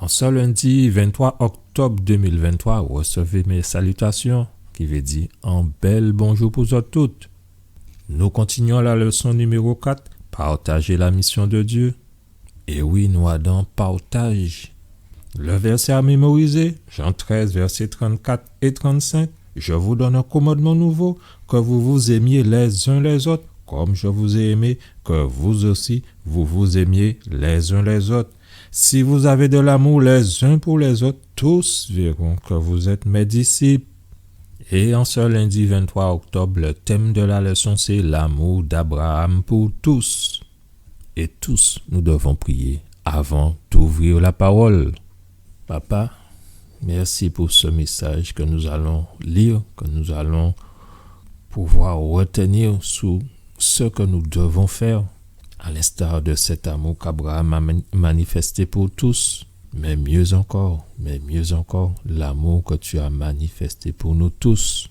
En ce lundi 23 octobre 2023, recevez mes salutations qui veut dire un bel bonjour pour vous toutes. Nous continuons la leçon numéro 4, partager la mission de Dieu. Et oui, nous allons partage. Le verset à mémoriser, Jean 13, versets 34 et 35. Je vous donne un commandement nouveau, que vous vous aimiez les uns les autres, comme je vous ai aimé, que vous aussi, vous vous aimiez les uns les autres. Si vous avez de l'amour les uns pour les autres, tous verront que vous êtes mes disciples. Et en ce lundi 23 octobre, le thème de la leçon, c'est l'amour d'Abraham pour tous. Et tous, nous devons prier avant d'ouvrir la parole. Papa, merci pour ce message que nous allons lire, que nous allons pouvoir retenir sur ce que nous devons faire, à l'instar de cet amour qu'Abraham a manifesté pour tous, mais mieux encore, l'amour que tu as manifesté pour nous tous.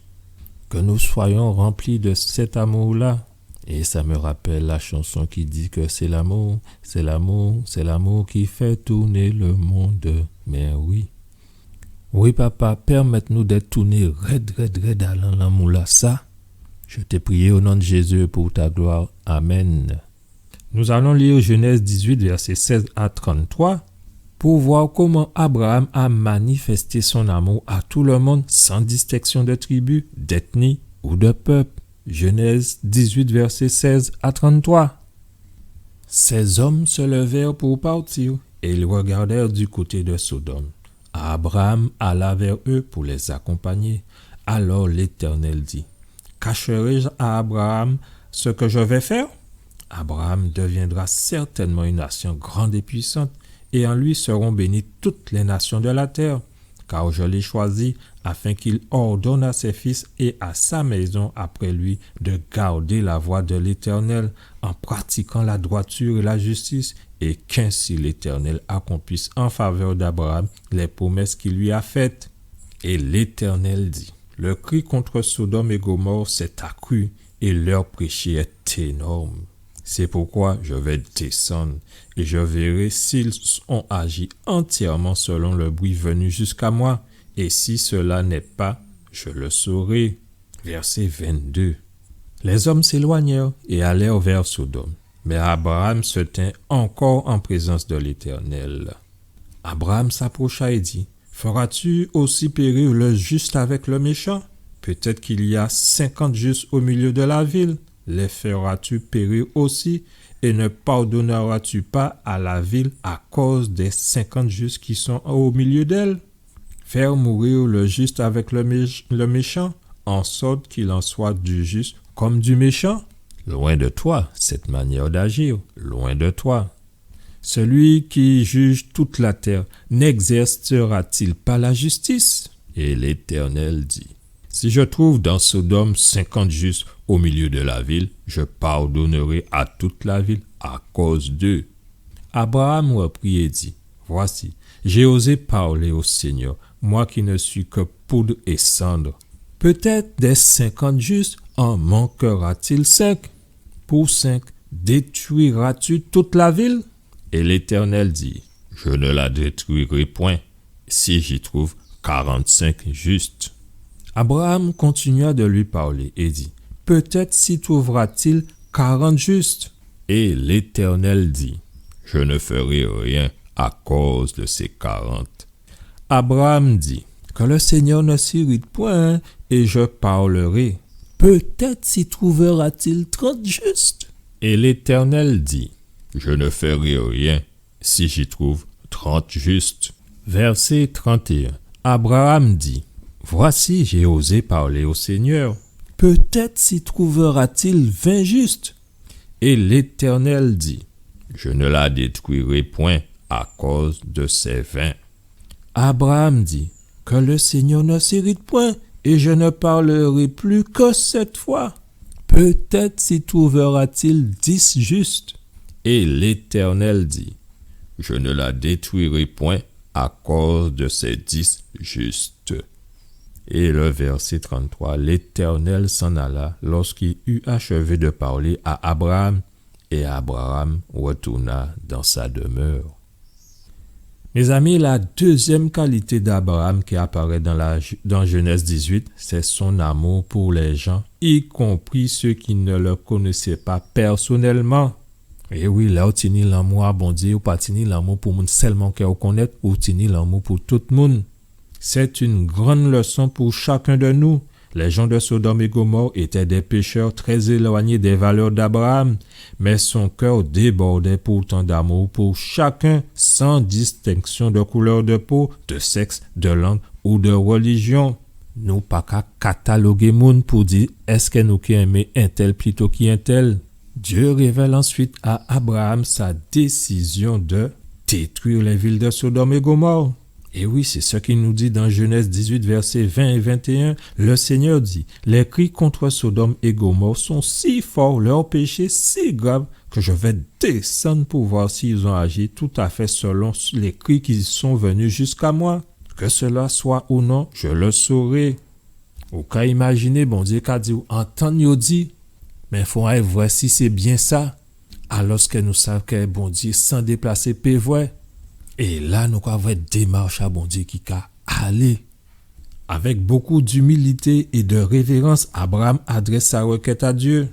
Que nous soyons remplis de cet amour-là. Et ça me rappelle la chanson qui dit que c'est l'amour qui fait tourner le monde. Mais oui papa, permette-nous d'être tournés raide à l'amour-là. Ça, je t'ai prié au nom de Jésus pour ta gloire. Amen. Nous allons lire Genèse 18, versets 16 à 33, pour voir comment Abraham a manifesté son amour à tout le monde sans distinction de tribu, d'ethnie ou de peuple. Genèse 18, versets 16 à 33. Ces hommes se levèrent pour partir, et ils regardèrent du côté de Sodome. Abraham alla vers eux pour les accompagner. Alors l'Éternel dit, « Cacherai-je à Abraham ce que je vais faire? Abraham deviendra certainement une nation grande et puissante, et en lui seront bénies toutes les nations de la terre. Car je l'ai choisi afin qu'il ordonne à ses fils et à sa maison après lui de garder la voie de l'Éternel en pratiquant la droiture et la justice, et qu'ainsi l'Éternel accomplisse en faveur d'Abraham les promesses qu'il lui a faites. » Et l'Éternel dit, « Le cri contre Sodome et Gomorrhe s'est accru, et leur péché est énorme. C'est pourquoi je vais descendre, et je verrai s'ils ont agi entièrement selon le bruit venu jusqu'à moi, et si cela n'est pas, je le saurai. » Verset 22. Les hommes s'éloignèrent et allèrent vers Sodome, mais Abraham se tint encore en présence de l'Éternel. Abraham s'approcha et dit, « Feras-tu aussi périr le juste avec le méchant? Peut-être qu'il y a 50 justes au milieu de la ville. Les feras-tu périr aussi, et ne pardonneras-tu pas à la ville à cause des 50 justes qui sont au milieu d'elle? Faire mourir le juste avec le méchant, en sorte qu'il en soit du juste comme du méchant? Loin de toi cette manière d'agir, loin de toi. Celui qui juge toute la terre n'exercera-t-il pas la justice? » Et l'Éternel dit, « Si je trouve dans Sodome 50 justes au milieu de la ville, je pardonnerai à toute la ville à cause d'eux. » Abraham reprit et dit, « Voici, j'ai osé parler au Seigneur, moi qui ne suis que poudre et cendre. Peut-être des 50 justes en manquera-t-il 5? Pour 5, détruiras-tu toute la ville? » Et l'Éternel dit, « Je ne la détruirai point, si j'y trouve 45 justes. » Abraham continua de lui parler et dit, « Peut-être s'y trouvera-t-il 40 justes. » Et l'Éternel dit, « Je ne ferai rien à cause de ces 40. » Abraham dit, « Que le Seigneur ne s'irrite point, et je parlerai. Peut-être s'y trouvera-t-il 30 justes. » Et l'Éternel dit, « Je ne ferai rien si j'y trouve 30 justes. » Verset 31. Abraham dit, « Voici, j'ai osé parler au Seigneur. Peut-être s'y trouvera-t-il 20 justes. » Et l'Éternel dit, « Je ne la détruirai point à cause de ces 20. » Abraham dit, « Que le Seigneur ne s'irrite point, et je ne parlerai plus que cette fois. Peut-être s'y trouvera-t-il 10 justes. » Et l'Éternel dit, « Je ne la détruirai point à cause de ces 10 justes. » Et le verset 33, l'Éternel s'en alla lorsqu'il eut achevé de parler à Abraham, et Abraham retourna dans sa demeure. Mes amis, la deuxième qualité d'Abraham qui apparaît dans Genèse 18, c'est son amour pour les gens, y compris ceux qui ne le connaissaient pas personnellement. Et oui, là, où tini l'amour à bon Dieu, ou pas tini l'amour pour moun seulement qu'on connaît, ou tini l'amour pour tout le monde. C'est une grande leçon pour chacun de nous. Les gens de Sodome et Gomorrhe étaient des pécheurs très éloignés des valeurs d'Abraham, mais son cœur débordait pourtant d'amour pour chacun, sans distinction de couleur de peau, de sexe, de langue ou de religion. Nous pas qu'à cataloguer moun pour dire est-ce que nous qui aimons un tel plutôt qu'un tel. Dieu révèle ensuite à Abraham sa décision de détruire les villes de Sodome et Gomorre. Et oui, c'est ce qu'il nous dit dans Genèse 18, versets 20 et 21. Le Seigneur dit, « Les cris contre Sodome et Gomorre sont si forts, leurs péchés si graves, que je vais descendre pour voir s'ils ont agi tout à fait selon les cris qui sont venus jusqu'à moi. Que cela soit ou non, je le saurai. » Ou qu'à imaginer, bon Dieu qu'a dit, « Entendre yo dit, mais il faut aller voir si c'est bien ça. » Alors que nous savons que bon Dieu sans déplacer pévoit. Et là, nous avons une démarche à bon Dieu qui a allé. Avec beaucoup d'humilité et de révérence, Abraham adresse sa requête à Dieu.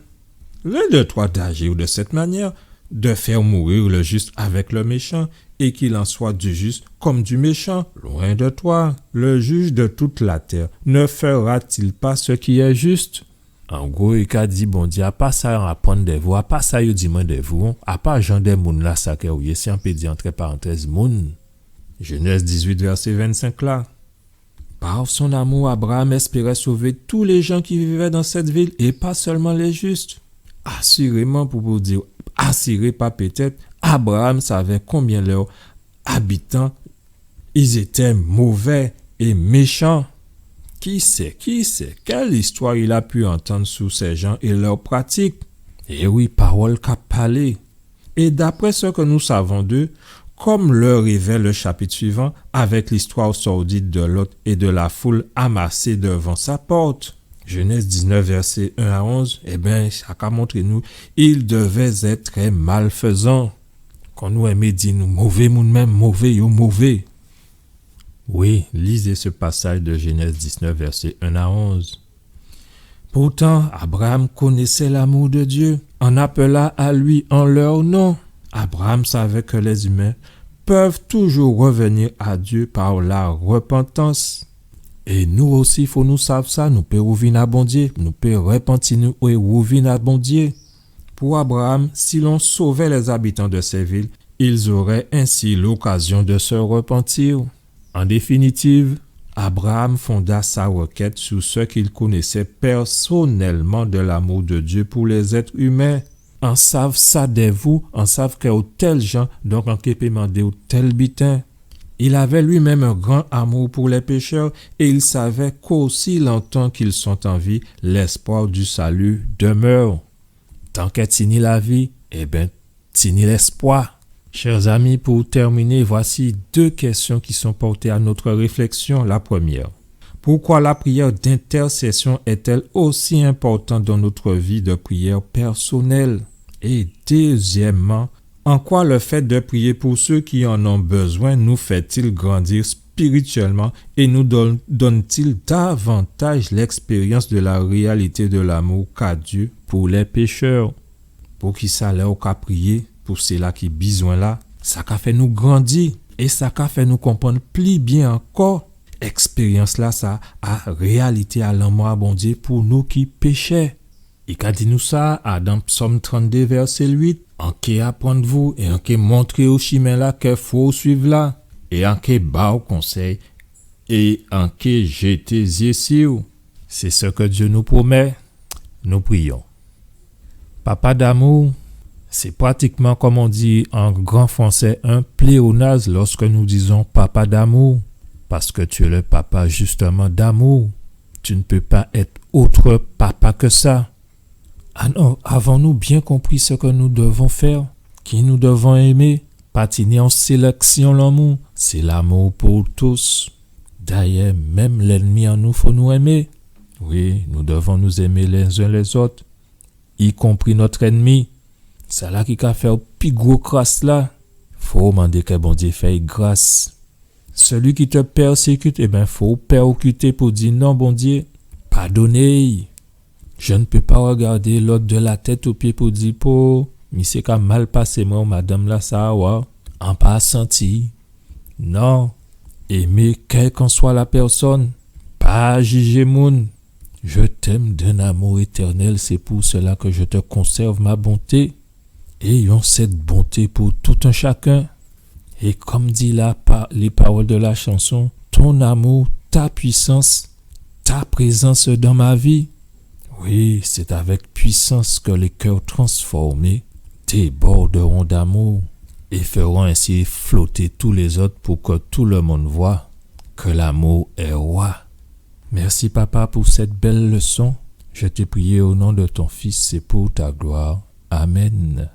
L'un de toi d'agir de cette manière, de faire mourir le juste avec le méchant, et qu'il en soit du juste comme du méchant, loin de toi. Le juge de toute la terre ne fera-t-il pas ce qui est juste? En gros, il a dit, bon Dieu, à pas ça, à prendre des vous, à pas ça, il dit, des vous, à pas Jean des moun là, ça, si on peut dire entre parenthèses, moun. Genèse 18, verset 25 là. Par son amour, Abraham espérait sauver tous les gens qui vivaient dans cette ville et pas seulement les justes. Assurément, pour vous dire, assuré pas peut-être, Abraham savait combien leurs habitants, ils étaient mauvais et méchants. Qui sait, quelle histoire il a pu entendre sur ces gens et leurs pratiques? Et oui, parole qu'a parlé. Et d'après ce que nous savons d'eux, comme le révèle le chapitre suivant, avec l'histoire sordide de Lot et de la foule amassée devant sa porte. Genèse 19, versets 1 à 11, ça a montré nous, ils devaient être très malfaisants. Quand nous aimons dire nous, mauvais moun même, mauvais, yo mauvais. Oui, lisez ce passage de Genèse 19, versets 1 à 11. Pourtant, Abraham connaissait l'amour de Dieu, en appela à lui en leur nom. Abraham savait que les humains peuvent toujours revenir à Dieu par la repentance. Et nous aussi, il faut nous savoir ça, nous pouvons revenir à bon Dieu, nous pouvons repentir nous et revenir à bon Dieu. Pour Abraham, si l'on sauvait les habitants de ces villes, ils auraient ainsi l'occasion de se repentir. En définitive, Abraham fonda sa requête sur ce qu'il connaissait personnellement de l'amour de Dieu pour les êtres humains. En savent ça de vous, en savent que tel gens, donc en peut demander tel bitin. Il avait lui-même un grand amour pour les pécheurs et il savait qu'aussi longtemps qu'ils sont en vie, l'espoir du salut demeure. Tant qu'est tini la vie, tini l'espoir. Chers amis, pour terminer, voici 2 questions qui sont portées à notre réflexion. La première, pourquoi la prière d'intercession est-elle aussi importante dans notre vie de prière personnelle? Et deuxièmement, en quoi le fait de prier pour ceux qui en ont besoin nous fait-il grandir spirituellement et nous donne-t-il davantage l'expérience de la réalité de l'amour qu'a Dieu pour les pécheurs? Pour qui ça leur qu'a prier? Pour ceux-là qui besoin là, ça qu'a fait nous grandir et ça qu'a fait nous comprendre plus bien encore. Expérience là, ça a réalité à l'amour à bon Dieu pour nous qui péchaient. Il a dit nous ça dans Psaume 32 verset 8. En qui apprendre vous et en qui montrer au chemin là qu'il faut suivre là et en qui bas au conseil et en qui jeter yeux sur. C'est ce que Dieu nous promet. Nous prions. Papa d'amour, c'est pratiquement comme on dit en grand français un pléonasme lorsque nous disons papa d'amour, parce que tu es le papa justement d'amour. Tu ne peux pas être autre papa que ça. Alors, avons-nous bien compris ce que nous devons faire, qui nous devons aimer? Patiner en sélection l'amour, c'est l'amour pour tous. D'ailleurs, même l'ennemi en nous, faut nous aimer. Oui, nous devons nous aimer les uns les autres, y compris notre ennemi. C'est là qui a fait le plus gros crasse là. Faut demander que bon Dieu fait grâce. Celui qui te persécute, faut percuter pour dire non, bon Dieu, pardonnez. Je ne peux pas regarder l'autre de la tête aux pieds pour dire, mais c'est qu'à mal passé, moi, madame là, ça, ouais, en pas senti. Non, aimer quelle qu'en soit la personne, pas juger moun. Je t'aime d'un amour éternel, c'est pour cela que je te conserve ma bonté. Ayons cette bonté pour tout un chacun. Et comme dit les paroles de la chanson, ton amour, ta puissance, ta présence dans ma vie. Oui, c'est avec puissance que les cœurs transformés déborderont d'amour et feront ainsi flotter tous les autres pour que tout le monde voit que l'amour est roi. Merci papa pour cette belle leçon. Je te prie au nom de ton Fils et pour ta gloire. Amen.